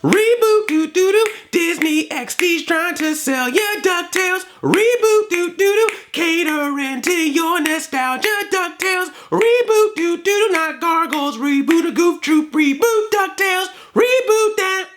Reboot doo-doo-doo. Disney XD's trying to sell ya DuckTales. Reboot doo-doo-doo. Catering to your nostalgia. DuckTales. Reboot doo-doo-doo. Not gargles. Reboot a goof troop. Reboot DuckTales. Reboot that.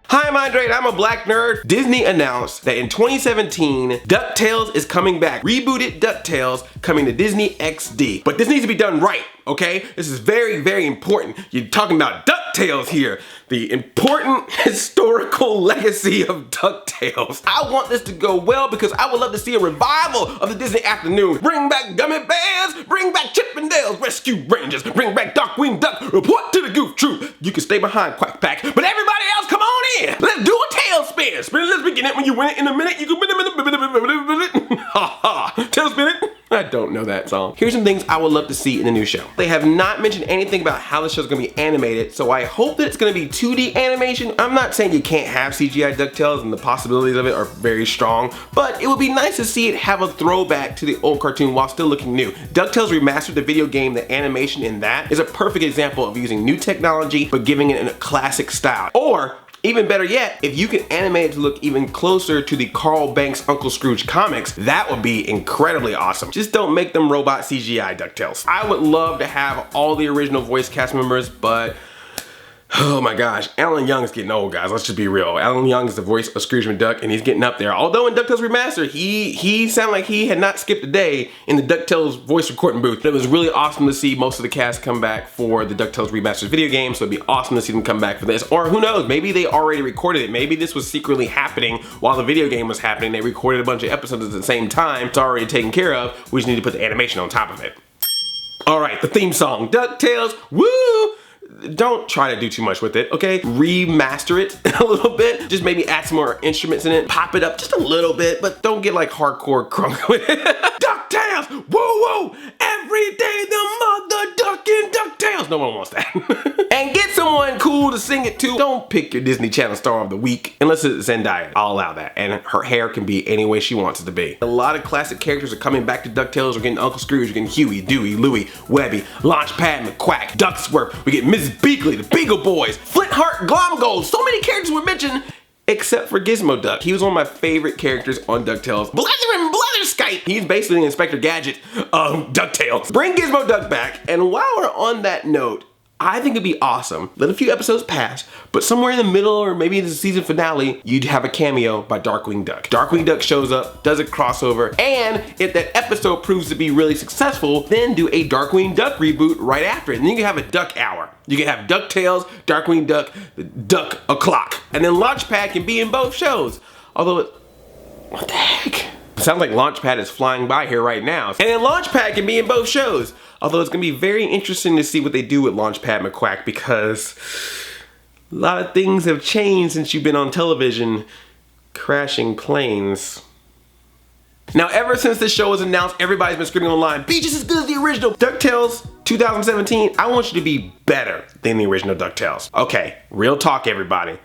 Hi, I'm Andre and I'm a black nerd. Disney announced that in 2017, DuckTales is coming back. Rebooted DuckTales coming to Disney XD. But this needs to be done right, okay? This is very, very important. You're talking about DuckTales here. The important historical legacy of DuckTales. I want this to go well because I would love to see a revival of the Disney afternoon. Bring back Gummy Bears, bring back Chip and Dale's Rescue Rangers, bring back Darkwing Duck, report to the Goof Troop. You can stay behind Quack Pack, but everybody else come on in. Let's do a tailspin. Spin it, let's begin it. When you win it in a minute, you can win it. Ha ha. Tailspin it. I don't know that song. Here's some things I would love to see in the new show. They have not mentioned anything about how the show's gonna be animated, so I hope that it's gonna be 2D animation. I'm not saying you can't have CGI DuckTales and the possibilities of it are very strong, but it would be nice to see it have a throwback to the old cartoon while still looking new. DuckTales Remastered, the video game, the animation in that is a perfect example of using new technology but giving it in a classic style. Or even better yet, if you can animate it to look even closer to the Carl Banks Uncle Scrooge comics, that would be incredibly awesome. Just don't make them robot CGI DuckTales. I would love to have all the original voice cast members, but oh my gosh, Alan Young is getting old, guys. Let's just be real. Alan Young is the voice of Scrooge McDuck, and he's getting up there. Although in DuckTales Remastered, he sounded like he had not skipped a day in the DuckTales voice recording booth. It was really awesome to see most of the cast come back for the DuckTales Remastered video game, so it'd be awesome to see them come back for this. Or who knows, maybe they already recorded it. Maybe this was secretly happening while the video game was happening. They recorded a bunch of episodes at the same time. It's already taken care of. We just need to put the animation on top of it. All right, the theme song, DuckTales, woo! Don't try to do too much with it, okay? Remaster it a little bit. Just maybe add some more instruments in it. Pop it up just a little bit, but don't get like hardcore crunk with it. DuckTales! Woo woo! Every day the mother ducking DuckTales! No one wants that. And get someone cool to sing it to. Don't pick your Disney Channel star of the week unless it's Zendaya. I'll allow that. And her hair can be any way she wants it to be. A lot of classic characters are coming back to DuckTales. We're getting Uncle Scrooge, we're getting Huey, Dewey, Louie, Webby, Launchpad McQuack, Ducksburg. We get Mrs. Beagle, the Beagle Boys, Flintheart Glomgold. So many characters were mentioned except for Gizmo Duck. He was one of my favorite characters on DuckTales. Blatherskite. He's basically Inspector Gadget of DuckTales. Bring Gizmo Duck back. And while we're on that note, I think it'd be awesome. Let a few episodes pass, but somewhere in the middle or maybe in the season finale, you'd have a cameo by Darkwing Duck. Darkwing Duck shows up, does a crossover, and if that episode proves to be really successful, then do a Darkwing Duck reboot right after it. And then you can have a Duck Hour. You can have DuckTales, Darkwing Duck, Duck O'Clock. And then Launchpad can be in both shows. Although, what the heck? It sounds like Launchpad is flying by here right now. And then Launchpad can be in both shows. Although it's gonna be very interesting to see what they do with Launchpad McQuack because a lot of things have changed since you've been on television crashing planes. Now, ever since this show was announced, everybody's been screaming online, be just as good as the original. DuckTales 2017, I want you to be better than the original DuckTales. Okay, real talk everybody.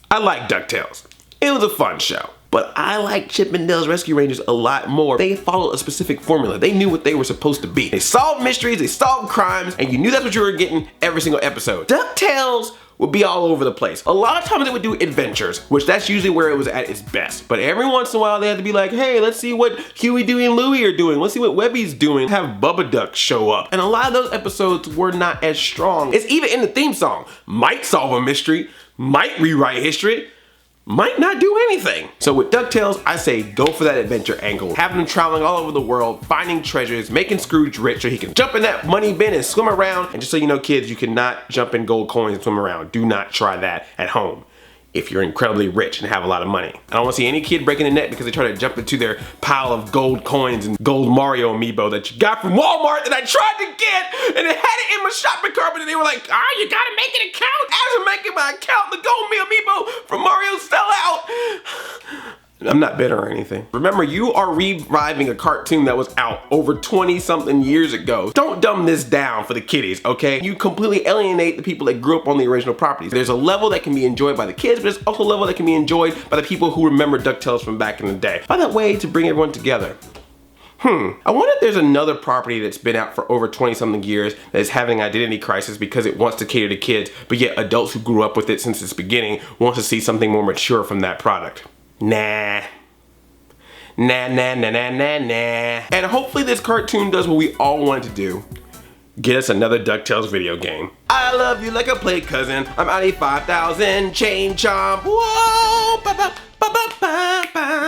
I like DuckTales. It was a fun show. But I like Chip and Dale's Rescue Rangers a lot more. They followed a specific formula. They knew what they were supposed to be. They solved mysteries, they solved crimes, and you knew that's what you were getting every single episode. DuckTales would be all over the place. A lot of times they would do adventures, which that's usually where it was at its best. But every once in a while they had to be like, hey, let's see what Huey, Dewey, and Louie are doing. Let's see what Webby's doing. Have Bubba Duck show up. And a lot of those episodes were not as strong. It's even in the theme song. Might solve a mystery, might rewrite history, might not do anything. So with DuckTales, I say go for that adventure angle. Having them traveling all over the world, finding treasures, making Scrooge rich so he can jump in that money bin and swim around. And just so you know, kids, you cannot jump in gold coins and swim around. Do not try that at home if you're incredibly rich and have a lot of money. I don't want to see any kid breaking the net because they try to jump into their pile of gold coins and gold Mario amiibo that you got from Walmart that I tried to get and it had it in my shopping cart, but they were like, you gotta make an account. As I'm making my account, the gold amiibo from Mario fell out. I'm not bitter or anything. Remember, you are reviving a cartoon that was out over 20-something years ago. Don't dumb this down for the kiddies, okay? You completely alienate the people that grew up on the original properties. There's a level that can be enjoyed by the kids, but there's also a level that can be enjoyed by the people who remember DuckTales from back in the day. Find that way to bring everyone together. I wonder if there's another property that's been out for over 20 something years that is having an identity crisis because it wants to cater to kids, but yet adults who grew up with it since its beginning want to see something more mature from that product. Nah. Nah, nah, nah, nah, nah, nah. And hopefully this cartoon does what we all wanted to do. Get us another DuckTales video game. I love you like a play cousin. I'm out of 5,000 chain chomp. Whoa! Ba, ba, ba, ba, ba, ba.